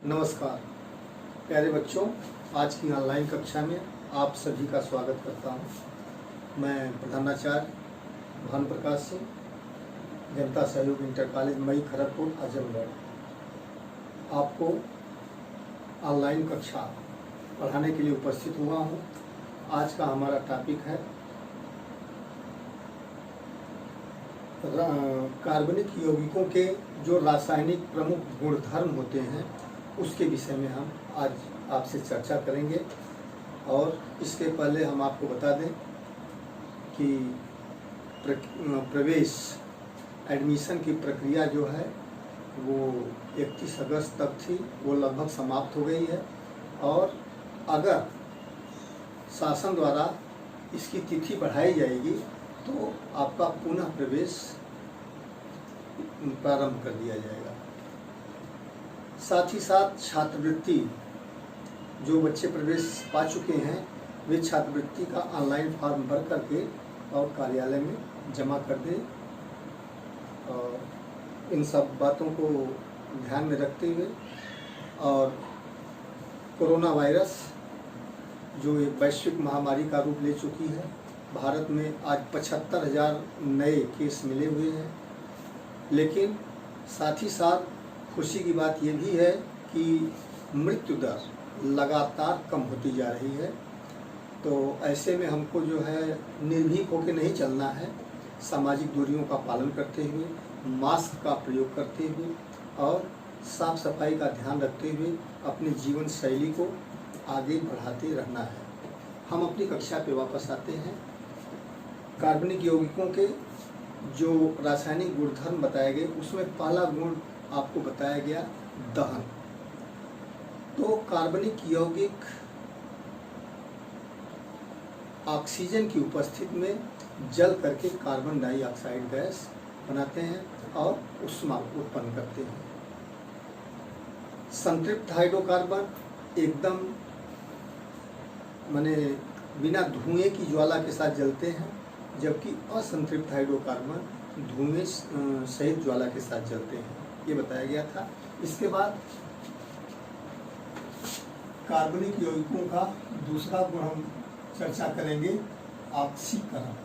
नमस्कार प्यारे बच्चों, आज की ऑनलाइन कक्षा में आप सभी का स्वागत करता हूं। मैं प्रधानाचार्य भानु प्रकाश सिंह, जनता सहयोग इंटर कॉलेज मई खड़गपुर आजमगढ़, आपको ऑनलाइन कक्षा पढ़ाने के लिए उपस्थित हुआ हूं। आज का हमारा टॉपिक है कार्बनिक यौगिकों के जो रासायनिक प्रमुख गुणधर्म होते हैं उसके विषय में हम आज आपसे चर्चा करेंगे। और इसके पहले हम आपको बता दें कि प्रवेश एडमिशन की प्रक्रिया जो है वो 31 अगस्त तक थी, वो लगभग समाप्त हो गई है। और अगर शासन द्वारा इसकी तिथि बढ़ाई जाएगी तो आपका पुनः प्रवेश प्रारंभ कर दिया जाएगा। साथ ही साथ छात्रवृत्ति, जो बच्चे प्रवेश पा चुके हैं वे छात्रवृत्ति का ऑनलाइन फॉर्म भर करके और कार्यालय में जमा कर दें। और इन सब बातों को ध्यान में रखते हुए और कोरोना वायरस जो एक वैश्विक महामारी का रूप ले चुकी है, भारत में आज 75,000 नए केस मिले हुए हैं। लेकिन साथ ही साथ खुशी की बात ये भी है कि मृत्यु दर लगातार कम होती जा रही है। तो ऐसे में हमको जो है निर्भीक होकर नहीं चलना है, सामाजिक दूरियों का पालन करते हुए, मास्क का प्रयोग करते हुए और साफ सफाई का ध्यान रखते हुए अपनी जीवन शैली को आगे बढ़ाते रहना है। हम अपनी कक्षा पे वापस आते हैं। कार्बनिक यौगिकों के जो रासायनिक गुणधर्म बताए गए उसमें पहला गुण आपको बताया गया दहन। तो कार्बनिक यौगिक ऑक्सीजन की उपस्थिति में जल करके कार्बन डाइऑक्साइड गैस बनाते हैं और ऊष्मा उत्पन्न करते हैं। संतृप्त हाइड्रोकार्बन एकदम माने बिना धुएं की ज्वाला के साथ जलते हैं, जबकि असंतृप्त हाइड्रोकार्बन धुएं सहित ज्वाला के साथ जलते हैं, ये बताया गया था। इसके बाद कार्बनिक यौगिकों का दूसरा गुण हम चर्चा करेंगे, ऑक्सीकरण।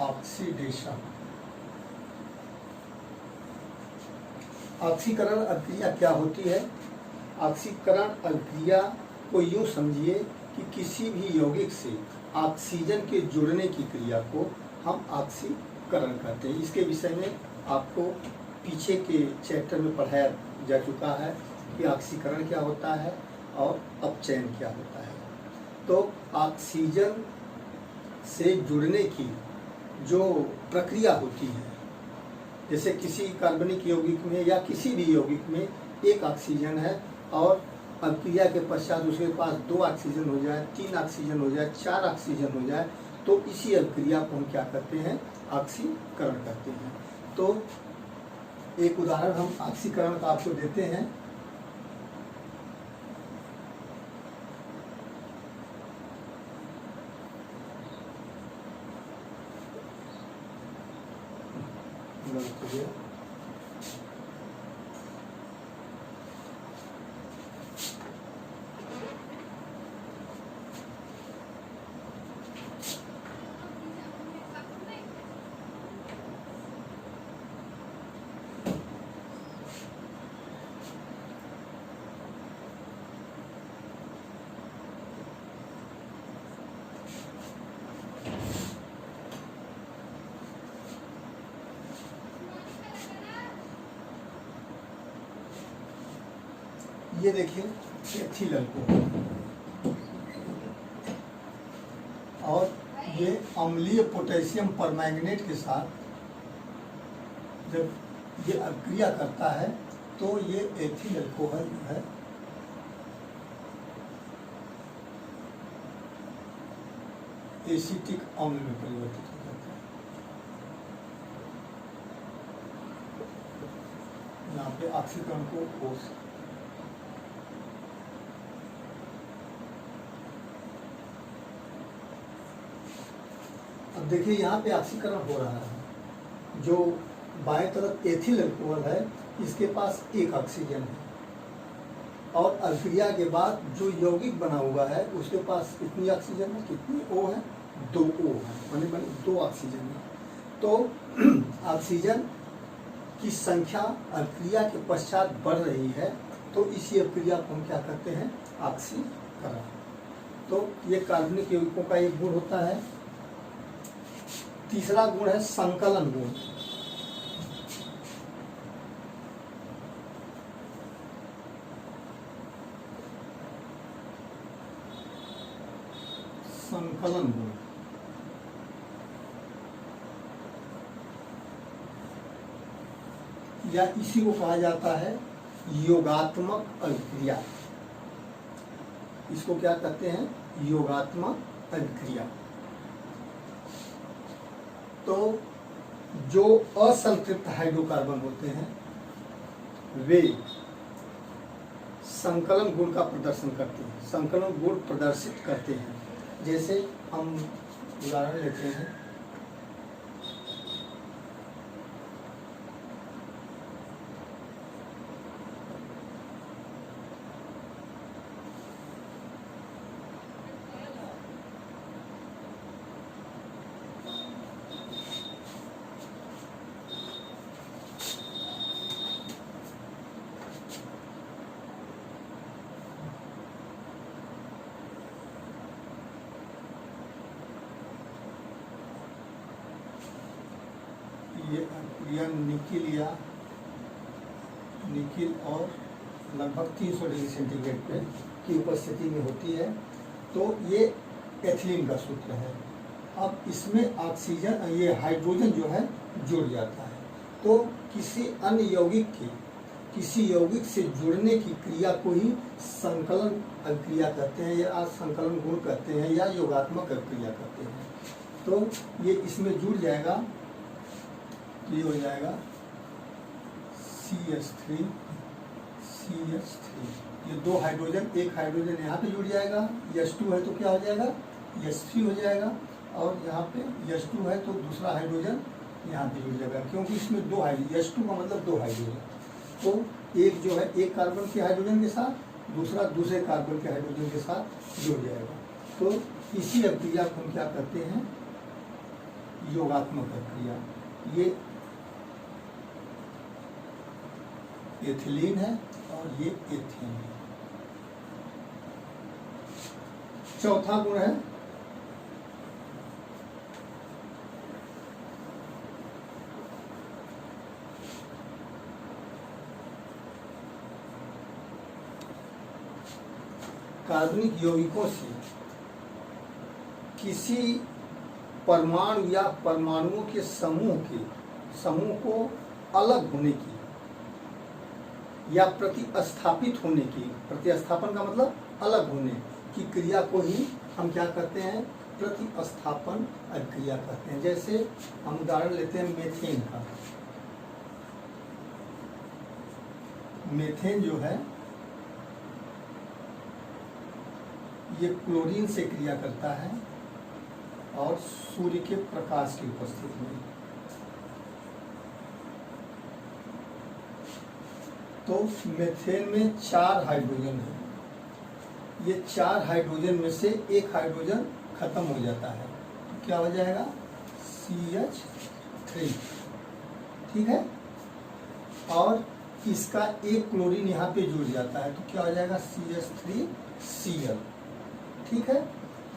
ऑक्सीडेशन। ऑक्सीकरण अभिक्रिया क्या होती है? ऑक्सीकरण अभिक्रिया को यूँ समझिए कि किसी भी यौगिक से ऑक्सीजन के जुड़ने की क्रिया को हम ऑक्सीकरण कहते हैं। इसके विषय में आपको पीछे के चैप्टर में पढ़ाया जा चुका है कि ऑक्सीकरण क्या होता है और अपचयन क्या होता है। तो ऑक्सीजन से जुड़ने की जो प्रक्रिया होती है, जैसे किसी कार्बनिक यौगिक में या किसी भी यौगिक में एक ऑक्सीजन है और अभिक्रिया के पश्चात उसके पास 2 ऑक्सीजन हो जाए, 3 ऑक्सीजन हो जाए, 4 ऑक्सीजन हो जाए, तो इसी अभिक्रिया को हम क्या करते हैं? ऑक्सीकरण करते हैं। तो एक उदाहरण हम ऑक्सीकरण का आपको देते हैं। ये देखिए एथिल अल्कोहल और ये अम्लीय पोटेशियम परमैंगनेट के साथ जब ये अभिक्रिया करता है तो ये एथिल अल्कोहल है एसिटिक अम्ल में परिवर्तित हो जाता है। यहाँ पे ऑक्सीकरण को कोष अब देखिए यहाँ पे ऑक्सीकरण हो रहा है। जो बाएं तरफ एथिल अल्कोहल है, इसके पास एक ऑक्सीजन है, और अभिक्रिया के बाद जो यौगिक बना हुआ है उसके पास कितनी ऑक्सीजन है, कितनी O है, 2 O है, माने 2 ऑक्सीजन है। तो ऑक्सीजन की संख्या अभिक्रिया के पश्चात बढ़ रही है, तो इसी अभिक्रिया को हम क्या करते हैं, ऑक्सीकरण। तो ये कार्बनिक यौगिकों का एक गुण होता है। तीसरा गुण है संकलन गुण। संकलन गुण या इसी को कहा जाता है योगात्मक अभिक्रिया। इसको क्या कहते हैं, योगात्मक अभिक्रिया। तो जो असंतृप्त हाइड्रोकार्बन होते हैं वे संकलन गुण का प्रदर्शन करते हैं, संकलन गुण प्रदर्शित करते हैं। जैसे हम उदाहरण लेते हैं, ये निकिल और लगभग 300 डिग्री सेंटीग्रेड पे की उपस्थिति में होती है। तो ये एथिलीन का सूत्र है। अब इसमें ऑक्सीजन, ये हाइड्रोजन जो है जुड़ जाता है। तो किसी अन्य यौगिक की किसी यौगिक से जुड़ने की क्रिया को ही संकलन अभिक्रिया कहते हैं, या संकलन गुण कहते हैं, या योगात्मक अभिक्रिया कहते हैं। तो ये इसमें जुड़ जाएगा, ये हो जाएगा CH3 CH3। ये 2 हाइड्रोजन, एक हाइड्रोजन यहाँ पे जुड़ जाएगा, H2 है तो क्या हो जाएगा, H3 हो जाएगा, और यहाँ पे H2 है तो दूसरा हाइड्रोजन यहाँ पे जुड़ जाएगा, क्योंकि इसमें 2 हाइड्रोजन, H2 का मतलब 2 हाइड्रोजन। तो एक जो है एक कार्बन के हाइड्रोजन के साथ, दूसरा दूसरे कार्बन के हाइड्रोजन के साथ जुड़ जाएगा। तो इसी अभिक्रिया को हम क्या करते हैं, योगात्मक अभिक्रिया। ये एथिलीन है और ये एथीन है। चौथा गुण है कार्बनिक यौगिकों से किसी परमाणु या परमाणुओं के समूह को अलग होने की या प्रतिस्थापित होने की, प्रतिस्थापन का मतलब अलग होने की क्रिया को ही हम क्या कहते हैं, प्रतिस्थापन अभिक्रिया कहते हैं। जैसे हम उदाहरण लेते हैं मेथेन का। मेथेन जो है ये क्लोरीन से क्रिया करता है और सूर्य के प्रकाश की उपस्थिति में। तो मेथेन में 4 हाइड्रोजन है। ये 4 हाइड्रोजन में से एक हाइड्रोजन खत्म हो जाता है, तो क्या हो जाएगा, CH3। ठीक है, और इसका एक क्लोरीन यहाँ पे जुड़ जाता है, तो क्या हो जाएगा, CH3Cl। ठीक है,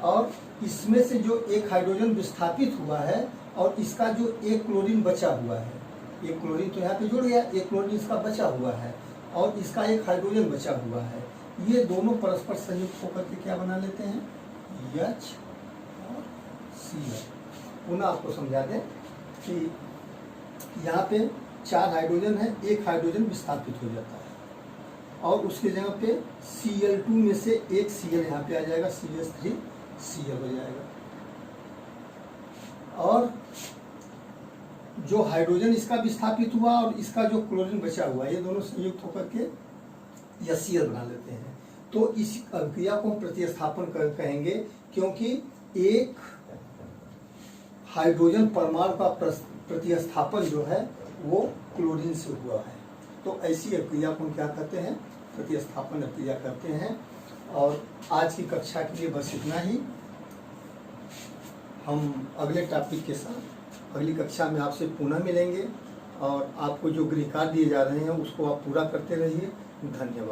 और इसमें से जो एक हाइड्रोजन विस्थापित हुआ है और इसका जो एक क्लोरीन बचा हुआ है, एक क्लोरीन तो यहाँ पे जुड़ गया, एक क्लोरीन इसका बचा हुआ है और इसका एक हाइड्रोजन बचा हुआ है, ये दोनों परस्पर संयुक्त होकर के क्या बना लेते हैं, H और Cl। पुनः आपको समझा दें कि यहाँ पे 4 हाइड्रोजन है, एक हाइड्रोजन विस्थापित हो जाता है और उसके जगह पे Cl2 में से एक Cl यहाँ पे आ जाएगा, CH3Cl हो जाएगा। और जो हाइड्रोजन इसका विस्थापित हुआ और इसका जो क्लोरीन बचा हुआ, ये दोनों संयुक्त होकर के या Cl बना लेते हैं। तो इस अभिक्रिया को हम प्रतिस्थापन कहेंगे, क्योंकि एक हाइड्रोजन परमाणु का प्रतिस्थापन जो है वो क्लोरीन से हुआ है। तो ऐसी अक्रिया को हम क्या कहते हैं, प्रतिस्थापन अक्रिया कहते हैं। और आज की कक्षा के लिए बस इतना ही। हम अगले टॉपिक के साथ अगली कक्षा में आपसे पुनः मिलेंगे और आपको जो गृह कार्य दिए जा रहे हैं उसको आप पूरा करते रहिए। धन्यवाद।